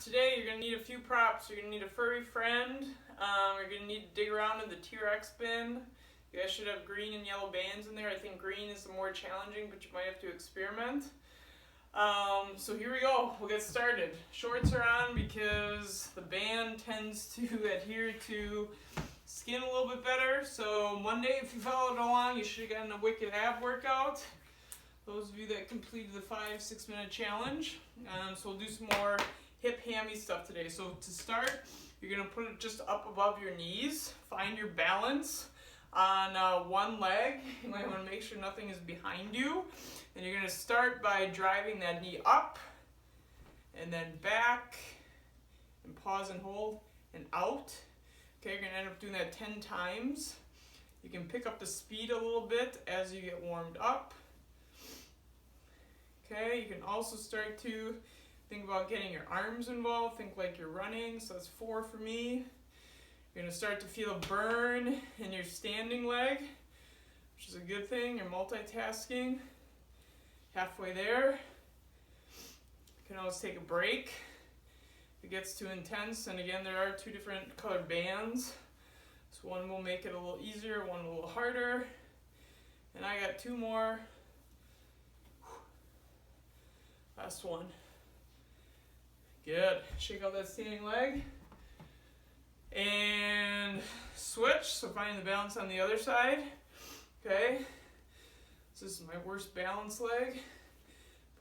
Today you're going to need a few props. You're going to need a furry friend. You're going to need to dig around in the T-Rex bin. You guys should have green and yellow bands in there. I think green is the more challenging, but you might have to experiment. So here we go. We'll get started. Shorts are on because the band tends to adhere to skin a little bit better. So Monday, if you followed along, you should have gotten a wicked ab workout. Those of you that completed the 5-6 minute challenge. So we'll do some more hip hammy stuff today. So to start, you're going to put it just up above your knees. Find your balance on one leg. You might want to make sure nothing is behind you. And you're going to start by driving that knee up and then back and pause and hold and out. Okay, you're going to end up doing that 10 times. You can pick up the speed a little bit as you get warmed up. Okay, you can also start to think about getting your arms involved. Think like you're running. So that's 4 for me. You're going to start to feel a burn in your standing leg, which is a good thing. You're multitasking. Halfway there. You can always take a break if it gets too intense. And again, there are 2 different colored bands. So one will make it a little easier, one a little harder. And I got 2 more. Last one. Good. Shake out that standing leg. And switch. So finding the balance on the other side. Okay. So this is my worst balance leg.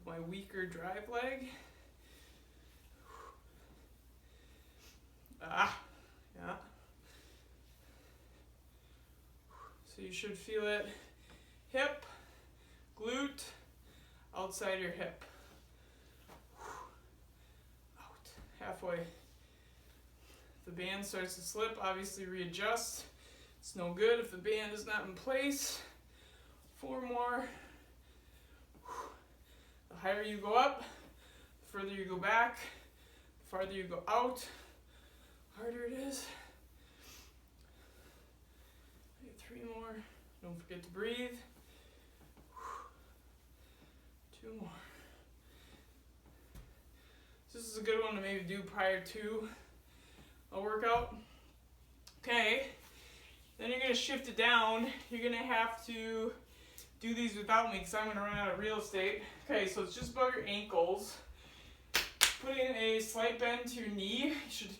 But my weaker drive leg. Yeah. So you should feel it. Hip, glute, outside your hip. Halfway. If the band starts to slip, obviously readjust. It's no good if the band is not in place. 4 more. The higher you go up, the further you go back, the farther you go out, the harder it is. I get 3 more. Don't forget to breathe. 2 more. This is a good one to maybe do prior to a workout. Okay, then you're going to shift it down. You're going to have to do these without me because I'm going to run out of real estate. Okay, so it's just above your ankles. Put in a slight bend to your knee. You should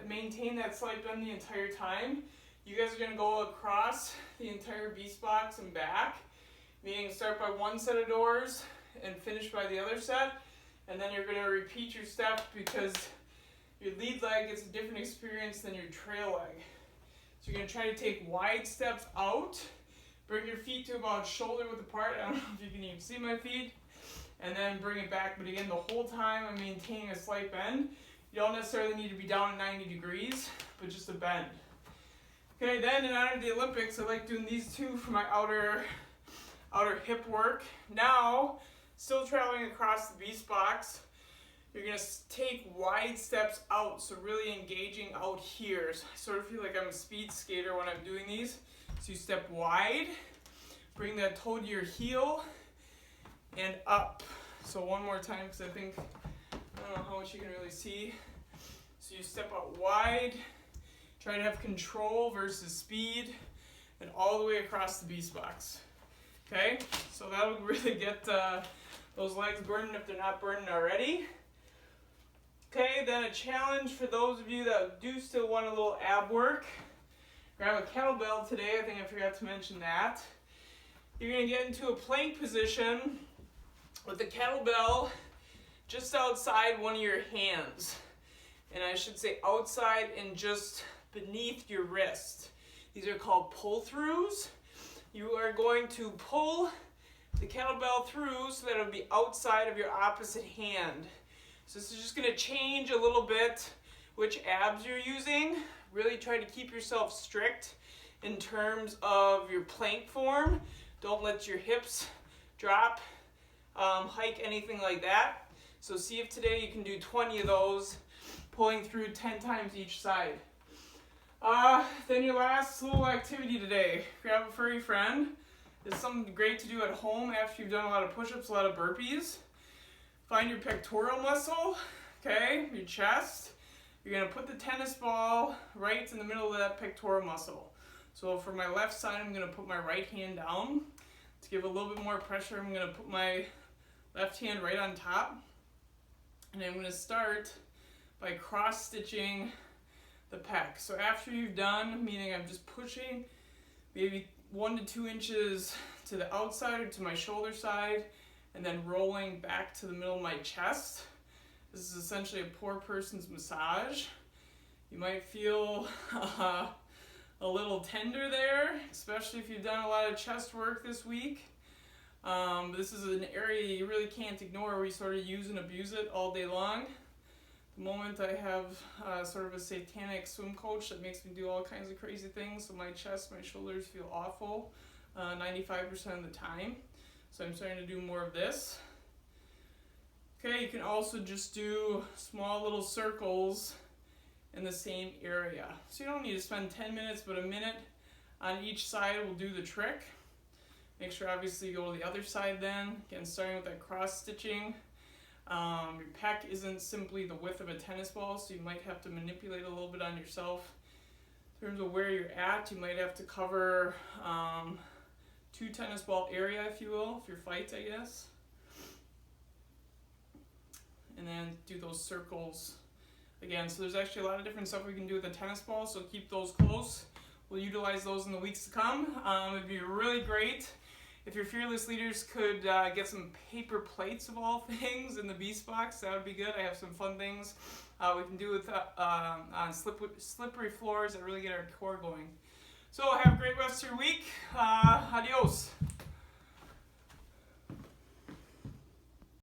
maintain that slight bend the entire time. You guys are going to go across the entire beast box and back, meaning start by one set of doors and finish by the other set. And then you're going to repeat your step because your lead leg gets a different experience than your trail leg. So you're going to try to take wide steps out. Bring your feet to about shoulder width apart. I don't know if you can even see my feet. And then bring it back. But again, the whole time I'm maintaining a slight bend. You don't necessarily need to be down at 90 degrees, but just a bend. Okay, then in honor of the Olympics, I like doing these 2 for my outer hip work. Now, still traveling across the beast box, you're going to take wide steps out, so really engaging out here. So I sort of feel like I'm a speed skater when I'm doing these. So you step wide, bring that toe to your heel, and up. So one more time because I don't know how much you can really see. So you step out wide, try to have control versus speed, and all the way across the beast box. Okay, so that'll really get those legs burning if they're not burning already. Okay, then a challenge for those of you that do still want a little ab work. Grab a kettlebell today. I think I forgot to mention that. You're going to get into a plank position with the kettlebell just outside one of your hands. And I should say outside and just beneath your wrist. These are called pull-throughs. You are going to pull the kettlebell through so that it'll be outside of your opposite hand. So this is just going to change a little bit which abs you're using. Really try to keep yourself strict in terms of your plank form. Don't let your hips drop, hike, anything like that. So see if today you can do 20 of those, pulling through 10 times each side. Then your last little activity today, grab a furry friend. It's something great to do at home after you've done a lot of push-ups, a lot of burpees. Find your pectoral muscle, okay, your chest. You're going to put the tennis ball right in the middle of that pectoral muscle. So for my left side, I'm going to put my right hand down. To give a little bit more pressure, I'm going to put my left hand right on top. And I'm going to start by cross-stitching the pec. So after you've done, meaning I'm just pushing maybe 1 to 2 inches to the outside or to my shoulder side, and then rolling back to the middle of my chest. This is essentially a poor person's massage. You might feel a little tender there, especially if you've done a lot of chest work this week. This is an area you really can't ignore. We sort of use and abuse it all day long. The moment I have sort of a satanic swim coach that makes me do all kinds of crazy things, so my chest, my shoulders feel awful 95% of the time. So I'm starting to do more of this. Okay, you can also just do small little circles in the same area. So you don't need to spend 10 minutes, but a minute on each side will do the trick. Make sure obviously you go to the other side then. Again, starting with that cross stitching. Your pec isn't simply the width of a tennis ball, so you might have to manipulate a little bit on yourself. In terms of where you're at, you might have to cover 2 tennis ball area, if you will, if you're fight, I guess. And then do those circles again. So there's actually a lot of different stuff we can do with a tennis ball, so keep those close. We'll utilize those in the weeks to come. It'd be really great if your fearless leaders could get some paper plates of all things in the Beast Box. That would be good. I have some fun things we can do with on slippery floors that really get our core going. So have a great rest of your week. Adios.